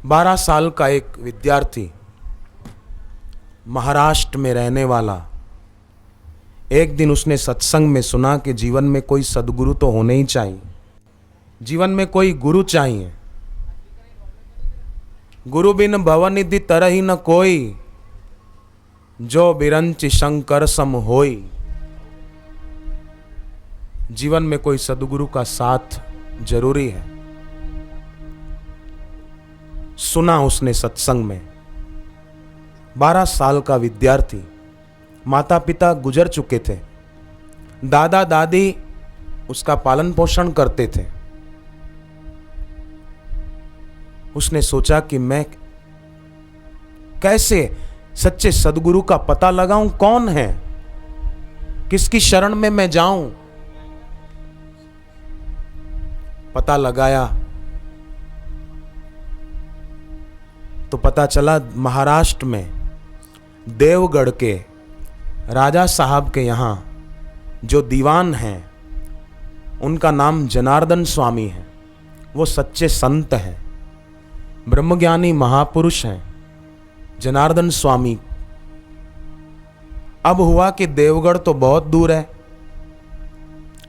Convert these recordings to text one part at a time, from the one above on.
12 साल का एक विद्यार्थी, महाराष्ट्र में रहने वाला, एक दिन उसने सत्संग में सुना कि जीवन में कोई सद्गुरु तो होने ही चाहिए, जीवन में कोई गुरु चाहिए। गुरु बिन भवनिधि तरहि न कोई, जो बिरंचि शंकर सम होई। जीवन में कोई सद्गुरु का साथ जरूरी है। सुना उसने सत्संग में। 12 साल का विद्यार्थी, माता पिता गुजर चुके थे, दादा दादी उसका पालन पोषण करते थे। उसने सोचा कि मैं कैसे सच्चे सद्गुरु का पता लगाऊं, कौन है, किसकी शरण में मैं जाऊं। पता लगाया तो पता चला महाराष्ट्र में देवगढ़ के राजा साहब के यहां जो दीवान हैं उनका नाम जनार्दन स्वामी है। वो सच्चे संत हैं, ब्रह्मज्ञानी महापुरुष हैं जनार्दन स्वामी। अब हुआ कि देवगढ़ तो बहुत दूर है,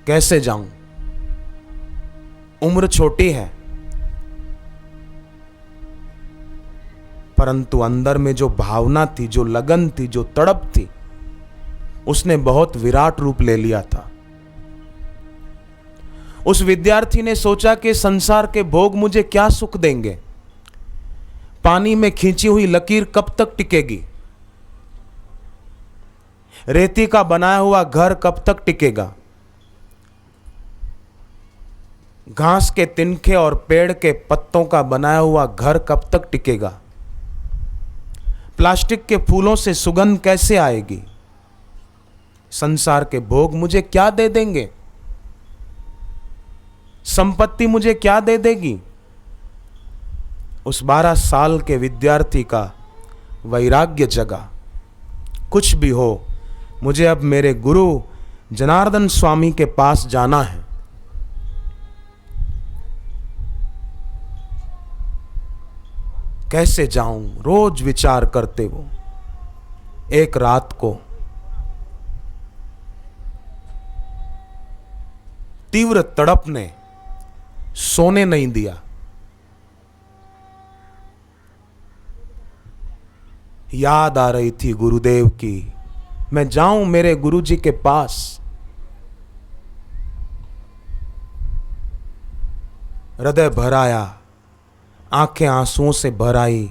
कैसे जाऊं, उम्र छोटी है, परंतु अंदर में जो भावना थी, जो लगन थी, जो तड़प थी, उसने बहुत विराट रूप ले लिया था। उस विद्यार्थी ने सोचा कि संसार के भोग मुझे क्या सुख देंगे, पानी में खींची हुई लकीर कब तक टिकेगी, रेती का बनाया हुआ घर कब तक टिकेगा, घास के तिनके और पेड़ के पत्तों का बनाया हुआ घर कब तक टिकेगा, प्लास्टिक के फूलों से सुगंध कैसे आएगी, संसार के भोग मुझे क्या दे देंगे, संपत्ति मुझे क्या दे देगी। उस 12 साल के विद्यार्थी का वैराग्य जगा। कुछ भी हो, मुझे अब मेरे गुरु जनार्दन स्वामी के पास जाना है। कैसे जाऊं, रोज विचार करते वो। एक रात को तीव्र तड़प ने सोने नहीं दिया। याद आ रही थी गुरुदेव की, मैं जाऊं मेरे गुरुजी के पास। हृदय भर आया, आंखें आंसुओं से भर आई।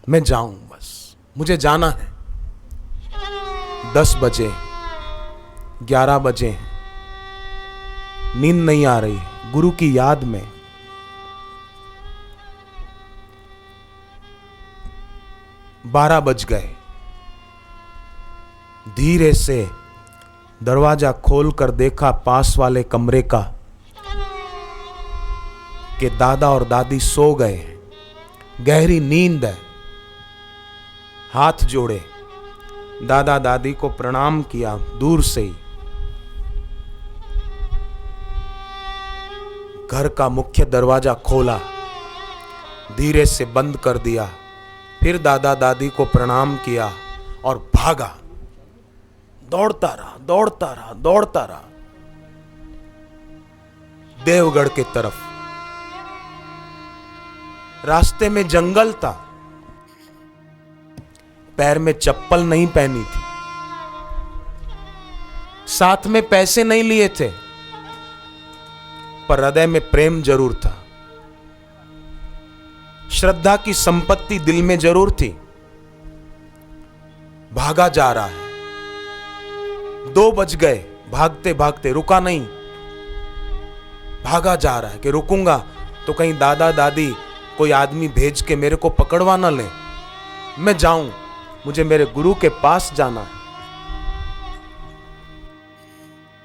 मैं जाऊं, बस मुझे जाना है। 10 बजे, 11 बजे, नींद नहीं आ रही, गुरु की याद में। बारह बज गए। धीरे से दरवाजा खोलकर देखा पास वाले कमरे का कि दादा और दादी सो गए हैं, गहरी नींद है। हाथ जोड़े, दादा दादी को प्रणाम किया दूर से ही। घर का मुख्य दरवाजा खोला, धीरे से बंद कर दिया, फिर दादा दादी को प्रणाम किया और भागा। दौड़ता रहा, दौड़ता रहा, दौड़ता रहा देवगढ़ की तरफ। रास्ते में जंगल था, पैर में चप्पल नहीं पहनी थी, साथ में पैसे नहीं लिए थे, पर हृदय में प्रेम जरूर था। श्रद्धा की संपत्ति दिल में जरूर थी। भागा जा रहा है। 2 बज गए, भागते भागते रुका नहीं। भागा जा रहा है कि रुकूंगा तो कहीं दादा दादी कोई आदमी भेज के मेरे को पकड़वा ना ले। मैं जाऊं, मुझे मेरे गुरु के पास जाना है।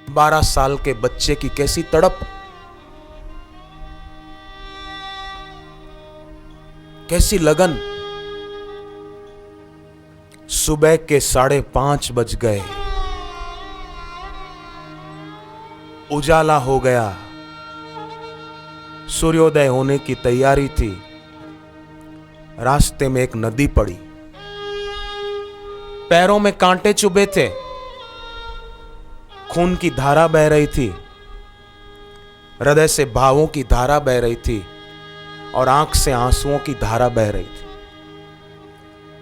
12 साल के बच्चे की कैसी तड़प, कैसी लगन। सुबह के 5:30 बज गए। उजाला हो गया, सूर्योदय होने की तैयारी थी। रास्ते में एक नदी पड़ी। पैरों में कांटे चुभे थे, खून की धारा बह रही थी, हृदय से भावों की धारा बह रही थी और आंख से आंसुओं की धारा बह रही थी।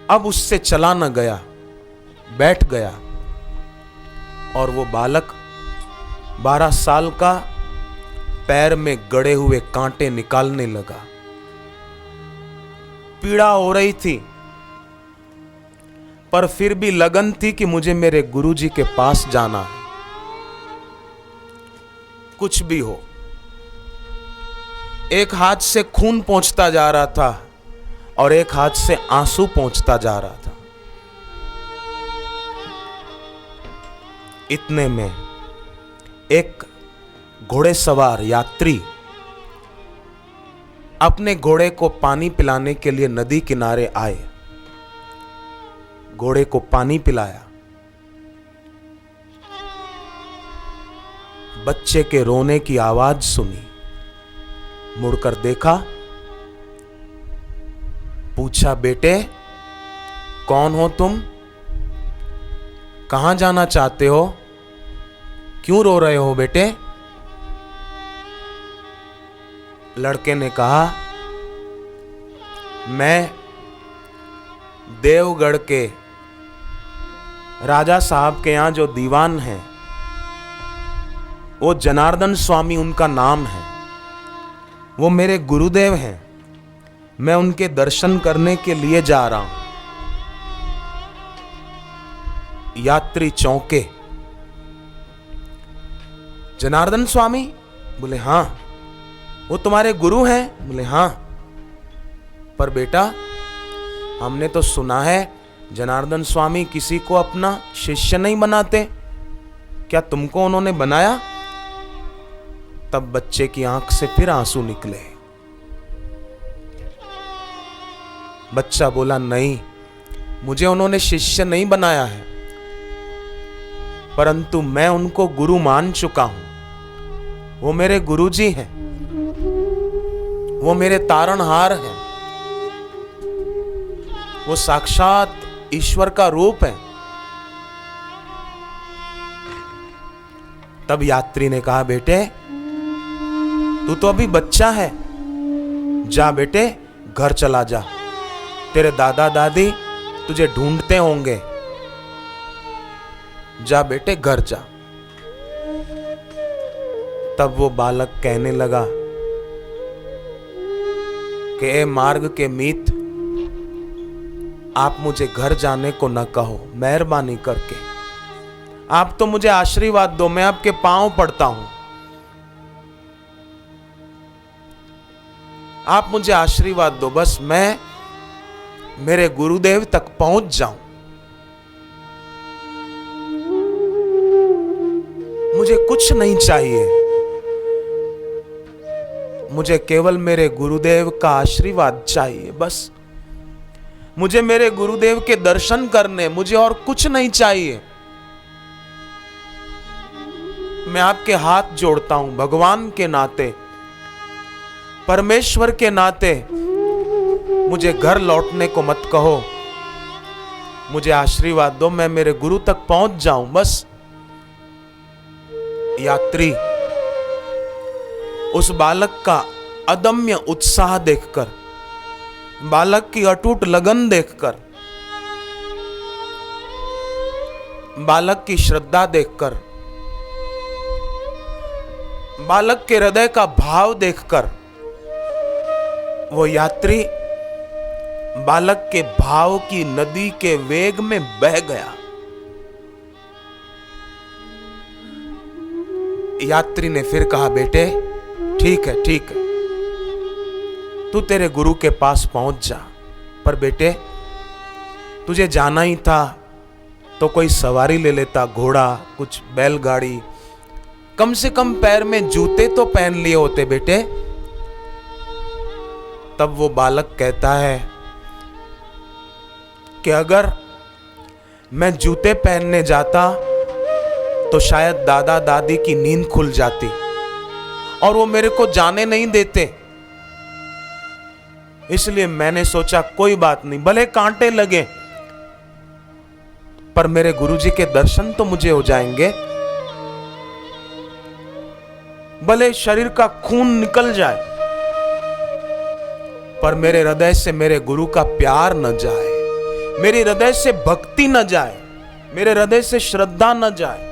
अब उससे चला न गया, बैठ गया और वो बालक 12 साल का पैर में गड़े हुए कांटे निकालने लगा। पीड़ा हो रही थी, पर फिर भी लगन थी कि मुझे मेरे गुरुजी के पास जाना है, कुछ भी हो। एक हाथ से खून पहुंचता जा रहा था और एक हाथ से आंसू पहुंचता जा रहा था। इतने में एक घोड़ेसवार यात्री अपने घोड़े को पानी पिलाने के लिए नदी किनारे आए। घोड़े को पानी पिलाया। बच्चे के रोने की आवाज सुनी, मुड़कर देखा, पूछा, बेटे कौन हो तुम, कहां जाना चाहते हो, क्यों रो रहे हो बेटे? लड़के ने कहा, मैं देवगढ़ के राजा साहब के यहां जो दीवान हैं, वो जनार्दन स्वामी उनका नाम है, वो मेरे गुरुदेव हैं, मैं उनके दर्शन करने के लिए जा रहा हूं। यात्री चौंके। जनार्दन स्वामी? बोले हां। वो तुम्हारे गुरु हैं? बोले हां। पर बेटा, हमने तो सुना है जनार्दन स्वामी किसी को अपना शिष्य नहीं बनाते, क्या तुमको उन्होंने बनाया? तब बच्चे की आंख से फिर आंसू निकले। बच्चा बोला, नहीं, मुझे उन्होंने शिष्य नहीं बनाया है, परंतु मैं उनको गुरु मान चुका हूं। वो मेरे गुरुजी हैं, वो मेरे तारणहार हैं, वो साक्षात ईश्वर का रूप है। तब यात्री ने कहा, बेटे तू तो अभी बच्चा है, जा बेटे घर चला जा, तेरे दादा दादी तुझे ढूंढते होंगे, जा बेटे घर जा। तब वो बालक कहने लगा कि ए मार्ग के मीत, आप मुझे घर जाने को न कहो, मेहरबानी करके आप तो मुझे आशीर्वाद दो, मैं आपके पांव पड़ता हूं, आप मुझे आशीर्वाद दो, बस मैं मेरे गुरुदेव तक पहुंच जाऊं, मुझे कुछ नहीं चाहिए, मुझे केवल मेरे गुरुदेव का आशीर्वाद चाहिए, बस मुझे मेरे गुरुदेव के दर्शन करने, मुझे और कुछ नहीं चाहिए। मैं आपके हाथ जोड़ता हूं, भगवान के नाते, परमेश्वर के नाते, मुझे घर लौटने को मत कहो, मुझे आशीर्वाद दो, मैं मेरे गुरु तक पहुंच जाऊं बस। यात्री उस बालक का अदम्य उत्साह देखकर, बालक की अटूट लगन देखकर, बालक की श्रद्धा देखकर, बालक के हृदय का भाव देखकर, वो यात्री बालक के भाव की नदी के वेग में बह गया। यात्री ने फिर कहा, बेटे ठीक है, ठीक है, तू तेरे गुरु के पास पहुंच जा, पर बेटे तुझे जाना ही था तो कोई सवारी ले लेता, घोड़ा, कुछ बैलगाड़ी, कम से कम पैर में जूते तो पहन लिए होते बेटे। तब वो बालक कहता है कि अगर मैं जूते पहनने जाता तो शायद दादा दादी की नींद खुल जाती और वो मेरे को जाने नहीं देते, इसलिए मैंने सोचा कोई बात नहीं, भले कांटे लगे पर मेरे गुरुजी के दर्शन तो मुझे हो जाएंगे। भले शरीर का खून निकल जाए पर मेरे हृदय से मेरे गुरु का प्यार न जाए, मेरे हृदय से भक्ति न जाए, मेरे हृदय से श्रद्धा न जाए।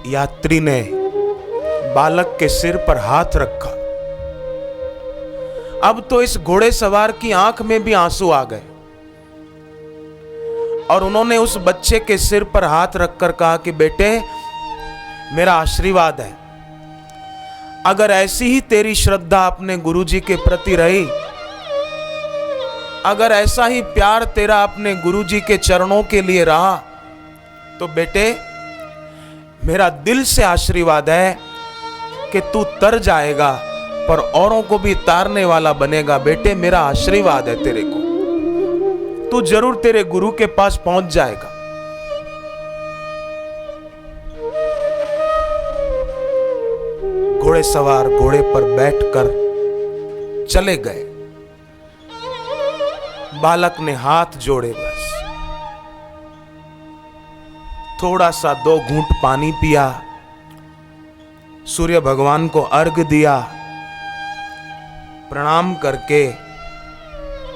यात्री ने बालक के सिर पर हाथ रखा। अब तो इस घोड़े सवार की आंख में भी आंसू आ गए और उन्होंने उस बच्चे के सिर पर हाथ रखकर कहा कि बेटे, मेरा आशीर्वाद है, अगर ऐसी ही तेरी श्रद्धा अपने गुरुजी के प्रति रही, अगर ऐसा ही प्यार तेरा अपने गुरुजी के चरणों के लिए रहा, तो बेटे मेरा दिल से आशीर्वाद है कि तू तर जाएगा पर औरों को भी तारने वाला बनेगा। बेटे मेरा आशीर्वाद है तेरे को, तू जरूर तेरे गुरु के पास पहुंच जाएगा। घोड़े सवार घोड़े पर बैठकर चले गए। बालक ने हाथ जोड़े, बस थोड़ा सा 2 घूंट पानी पिया, सूर्य भगवान को अर्घ दिया, प्रणाम करके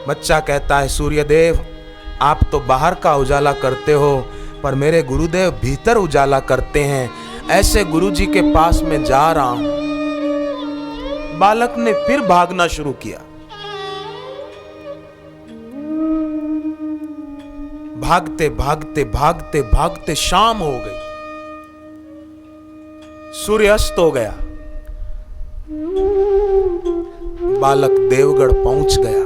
बच्चा कहता है, सूर्य देव आप तो बाहर का उजाला करते हो पर मेरे गुरुदेव भीतर उजाला करते हैं, ऐसे गुरुजी के पास मैं जा रहा हूं। बालक ने फिर भागना शुरू किया। भागते भागते भागते भागते शाम हो गई, सूर्य अस्त हो गया। बालक देवगढ़ पहुंच गया।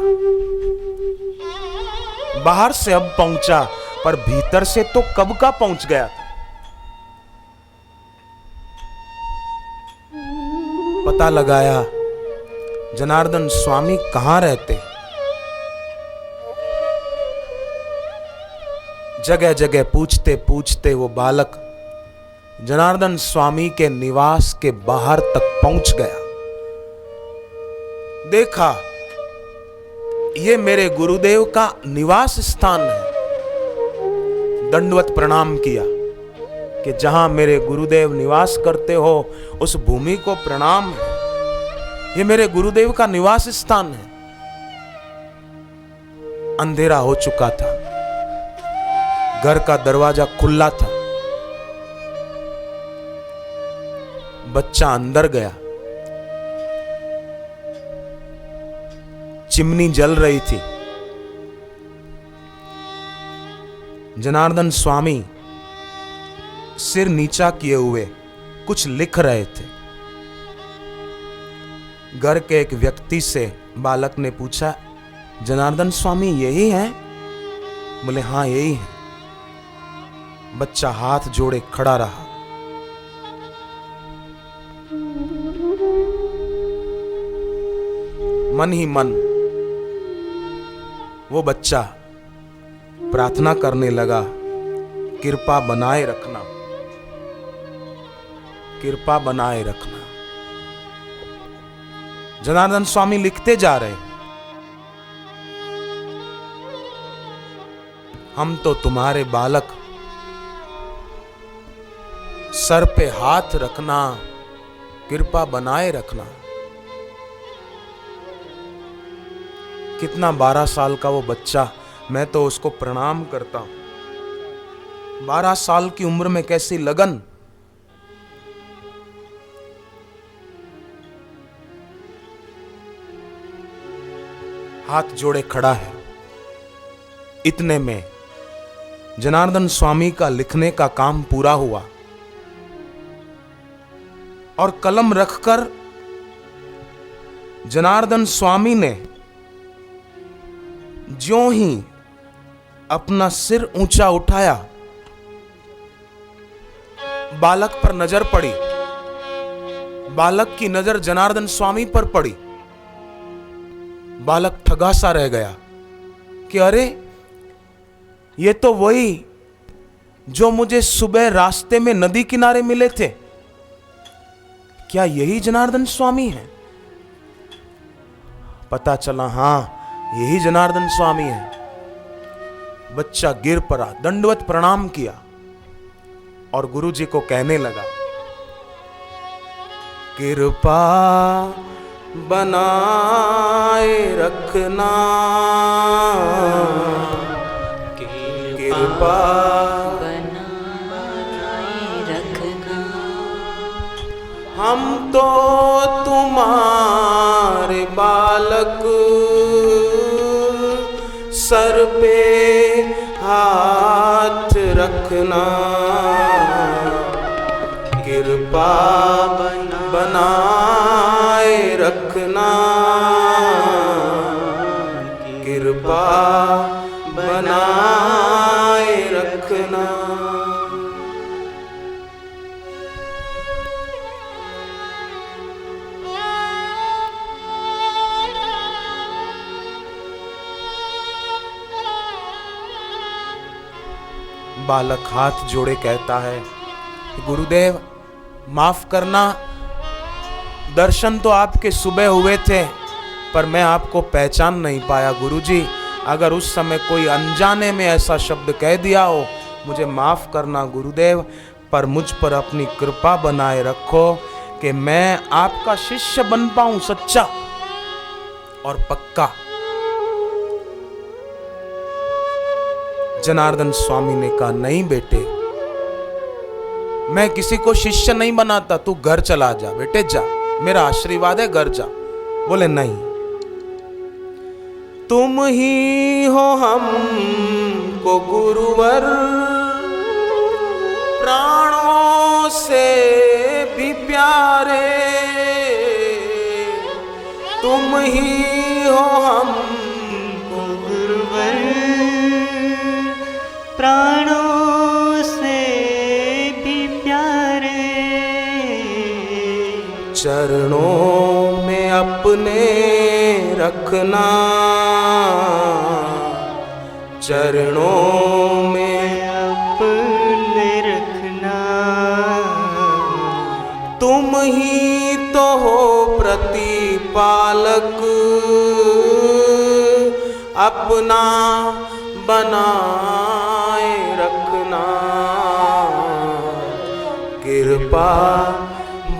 बाहर से अब पहुंचा पर भीतर से तो कब का पहुंच गया था। पता लगाया जनार्दन स्वामी कहां रहते। जगह जगह पूछते पूछते वो बालक जनार्दन स्वामी के निवास के बाहर तक पहुंच गया। देखा ये मेरे गुरुदेव का निवास स्थान है। दंडवत प्रणाम किया कि जहां मेरे गुरुदेव निवास करते हो उस भूमि को प्रणाम है, ये मेरे गुरुदेव का निवास स्थान है। अंधेरा हो चुका था, घर का दरवाजा खुला था। बच्चा अंदर गया। चिमनी जल रही थी। जनार्दन स्वामी सिर नीचा किए हुए कुछ लिख रहे थे। घर के एक व्यक्ति से बालक ने पूछा, जनार्दन स्वामी यही हैं? बोले हाँ यही है। बच्चा हाथ जोड़े खड़ा रहा। मन ही मन वो बच्चा प्रार्थना करने लगा, कृपा बनाए रखना, कृपा बनाए रखना। जनार्दन स्वामी लिखते जा रहे, हम तो तुम्हारे बालक, सर पे हाथ रखना, कृपा बनाए रखना। कितना 12 साल का वो बच्चा, मैं तो उसको प्रणाम करता हूं। 12 साल की उम्र में कैसी लगन। हाथ जोड़े खड़ा है। इतने में जनार्दन स्वामी का लिखने का काम पूरा हुआ और कलम रखकर जनार्दन स्वामी ने ज्यों ही अपना सिर ऊंचा उठाया, बालक पर नजर पड़ी। बालक की नजर जनार्दन स्वामी पर पड़ी। बालक ठगा सा रह गया कि अरे ये तो वही जो मुझे सुबह रास्ते में नदी किनारे मिले थे। क्या यही जनार्दन स्वामी है? पता चला हाँ, यही जनार्दन स्वामी है। बच्चा गिर पड़ा, दंडवत प्रणाम किया और गुरुजी को कहने लगा, कृपा बनाए रखना, कृपा बनाए रखना। हम तो तुम्हारे बालक, सर पे हाथ रखना, कृपा बनाए रखना, कृपा बनाए रखना। बालक हाथ जोड़े कहता है, गुरुदेव माफ करना, दर्शन तो आपके सुबह हुए थे पर मैं आपको पहचान नहीं पाया। गुरुजी, अगर उस समय कोई अनजाने में ऐसा शब्द कह दिया हो, मुझे माफ करना गुरुदेव, पर मुझ पर अपनी कृपा बनाए रखो कि मैं आपका शिष्य बन पाऊं, सच्चा और पक्का। जनार्दन स्वामी ने कहा, नहीं बेटे, मैं किसी को शिष्य नहीं बनाता, तू घर चला जा बेटे, जा, मेरा आशीर्वाद है, घर जा। बोले नहीं, तुम ही हो हमको गुरुवर, प्राणों से भी प्यारे, तुम ही हो हमको गुरुवर, प्राणों से भी प्यारे। चरणों में अपने रखना, चरणों में अपने रखना। तुम ही तो हो प्रतिपालक, अपना बनाए रखना, कृपा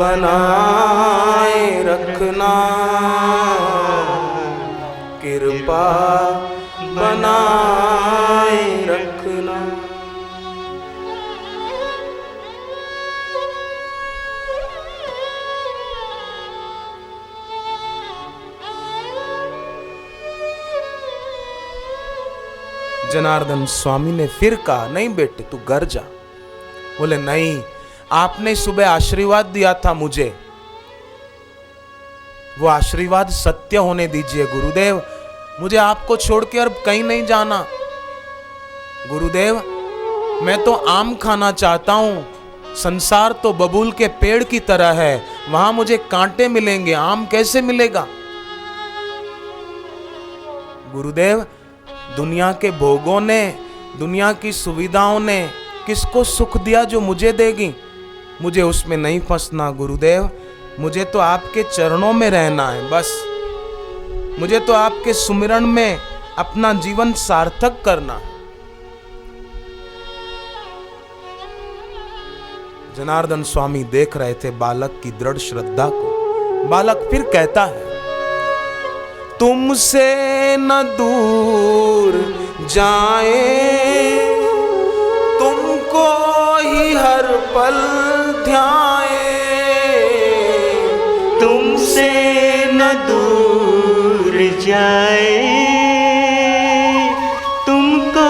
बनाए रखना, कृपा बनाए रखना। जनार्दन स्वामी ने फिर कहा, नहीं बेटे तू घर जा। बोले नहीं, आपने सुबह आशीर्वाद दिया था मुझे, वो आशीर्वाद सत्य होने दीजिए गुरुदेव, मुझे आपको छोड़ के अब कहीं नहीं जाना। गुरुदेव, मैं तो आम खाना चाहता हूं, संसार तो बबूल के पेड़ की तरह है, वहां मुझे कांटे मिलेंगे, आम कैसे मिलेगा। गुरुदेव, दुनिया के भोगों ने, दुनिया की सुविधाओं ने किसको सुख दिया जो मुझे देगी, मुझे उसमें नहीं फंसना गुरुदेव, मुझे तो आपके चरणों में रहना है बस, मुझे तो आपके सुमिरन में अपना जीवन सार्थक करना है। जनार्दन स्वामी देख रहे थे बालक की दृढ़ श्रद्धा को। बालक फिर कहता है, तुमसे न दूर जाए, तुमको ही हर पल ध्याए, तुमसे न दूर जाए, तुमको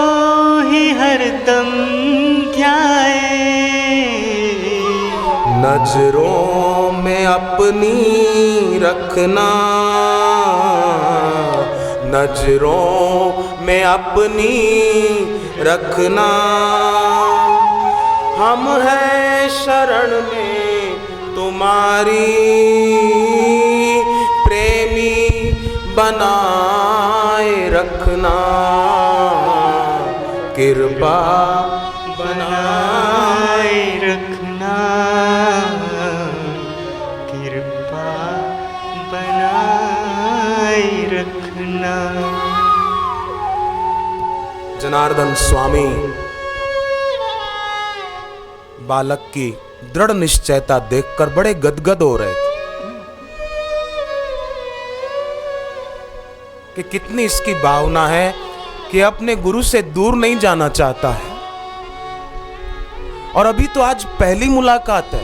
ही हरदम ध्याए। नजरों में अपनी रखना, नजरों में अपनी रखना, हम हैं शरण में तुम्हारी, प्रेमी बनाए रखना, कृपा कृपा बनाए रखना, कृपा बनाए रखना। जनार्दन स्वामी बालक की दृढ़ निश्चयता देखकर बड़े गदगद हो रहे थे कि कितनी इसकी भावना है कि अपने गुरु से दूर नहीं जाना चाहता है। और अभी तो आज पहली मुलाकात है।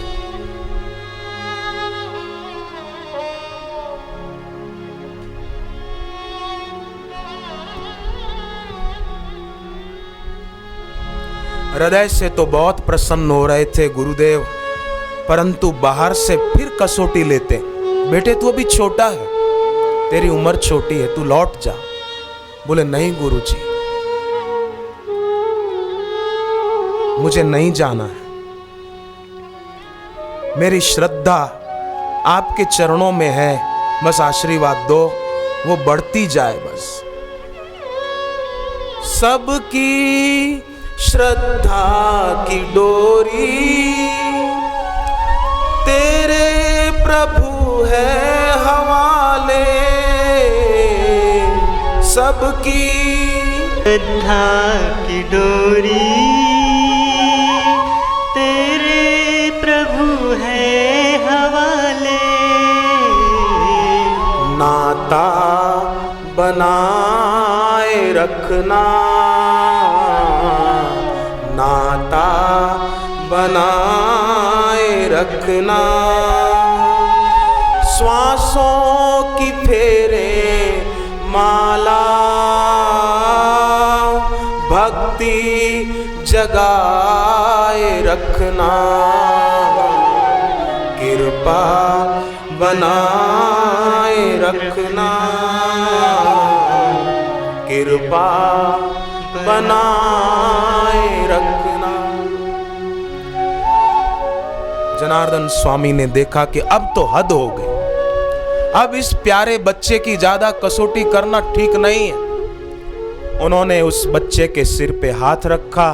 हृदय से तो बहुत प्रसन्न हो रहे थे गुरुदेव, परंतु बाहर से फिर कसौटी लेते, बेटे तू अभी छोटा है, तेरी उम्र छोटी है, तू लौट जा। बोले नहीं गुरुजी, मुझे नहीं जाना है। मेरी श्रद्धा आपके चरणों में है, बस आशीर्वाद दो, वो बढ़ती जाए बस। सबकी श्रद्धा की डोरी तेरे प्रभु है हवाले, सबकी श्रद्धा की डोरी तेरे प्रभु है हवाले। नाता बनाए रखना, नाता बनाए रखना। श्वासों की फेरे माला भक्ति जगाए रखना, कृपा बनाए रखना, कृपा बनाए रखना। जनार्दन स्वामी ने देखा कि अब तो हद हो गई, अब इस प्यारे बच्चे की ज्यादा कसौटी करना ठीक नहीं है। उन्होंने उस बच्चे के सिर पे हाथ रखा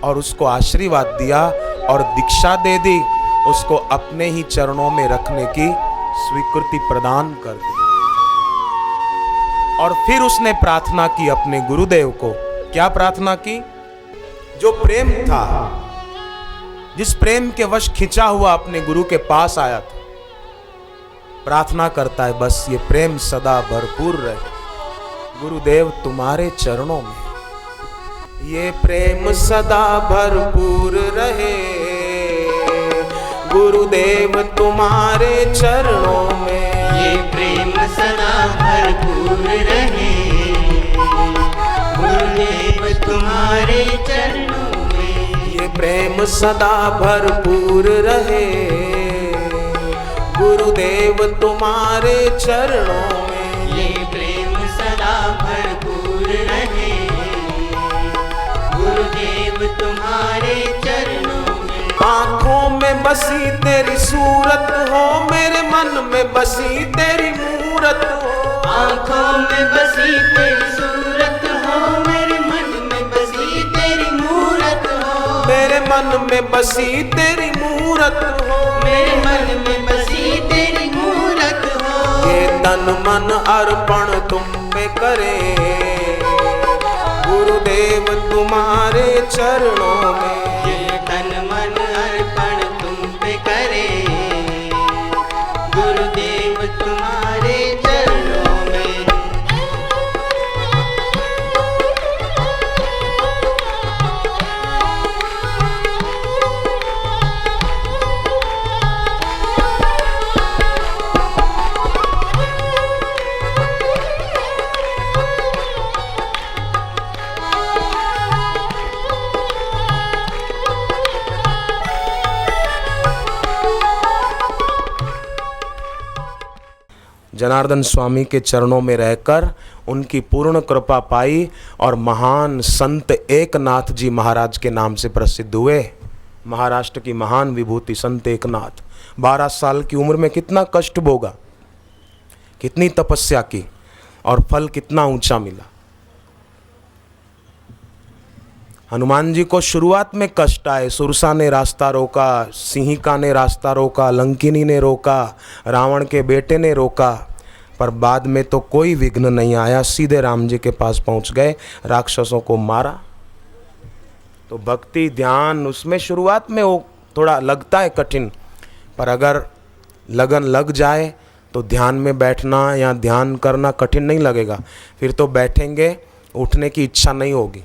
और उसको आशीर्वाद दिया और दीक्षा दे दी, उसको अपने ही चरणों में रखने की स्वीकृति प्रदान कर दी। और फिर उसने प्रार्थना की अपने गुरुदेव को। क्या प्रार्थना की? जो प्रेम था, जिस प्रेम के वश खिंचा हुआ अपने गुरु के पास आया था, प्रार्थना करता है बस ये प्रेम सदा भरपूर रहे गुरुदेव तुम्हारे चरणों में, ये प्रेम सदा भरपूर रहे गुरुदेव तुम्हारे चरणों में, ये प्रेम सदा भरपूर रहे गुरुदेव तुम्हारे चरणों में, ये प्रेम सदा भरपूर रहे गुरुदेव तुम्हारे चरणों में, ये प्रेम सदा भरपूर रहे गुरुदेव तुम्हारे चरणों में। आँखों में बसी तेरी सूरत हो, मेरे मन में बसी तेरी मूरत हो, आँखों में बसी तेरी सूरत हो, मेरे मन में बसी तेरी मूरत हो, मेरे मन में बसी तेरी मूरत हो, मेरे मन में बसी तेरी मूरत हो। ये तन मन अर्पण तुम पे करें गुरुदेव तुम्हारे चरणों में, ये तन मन अर्पण तुम पे करे गुरुदेव तुम्हारे चरणों में। जनार्दन स्वामी के चरणों में रहकर उनकी पूर्ण कृपा पाई और महान संत एकनाथ जी महाराज के नाम से प्रसिद्ध हुए। महाराष्ट्र की महान विभूति संत एकनाथ 12 साल की उम्र में कितना कष्ट भोगा, कितनी तपस्या की और फल कितना ऊंचा मिला। हनुमान जी को शुरुआत में कष्ट आए, सुरसा ने रास्ता रोका, सिंहिका ने रास्ता रोका, लंकिनी ने रोका, रावण के बेटे ने रोका, पर बाद में तो कोई विघ्न नहीं आया, सीधे राम जी के पास पहुंच गए, राक्षसों को मारा। तो भक्ति ध्यान उसमें शुरुआत में वो थोड़ा लगता है कठिन, पर अगर लगन लग जाए तो ध्यान में बैठना या ध्यान करना कठिन नहीं लगेगा। फिर तो बैठेंगे, उठने की इच्छा नहीं होगी।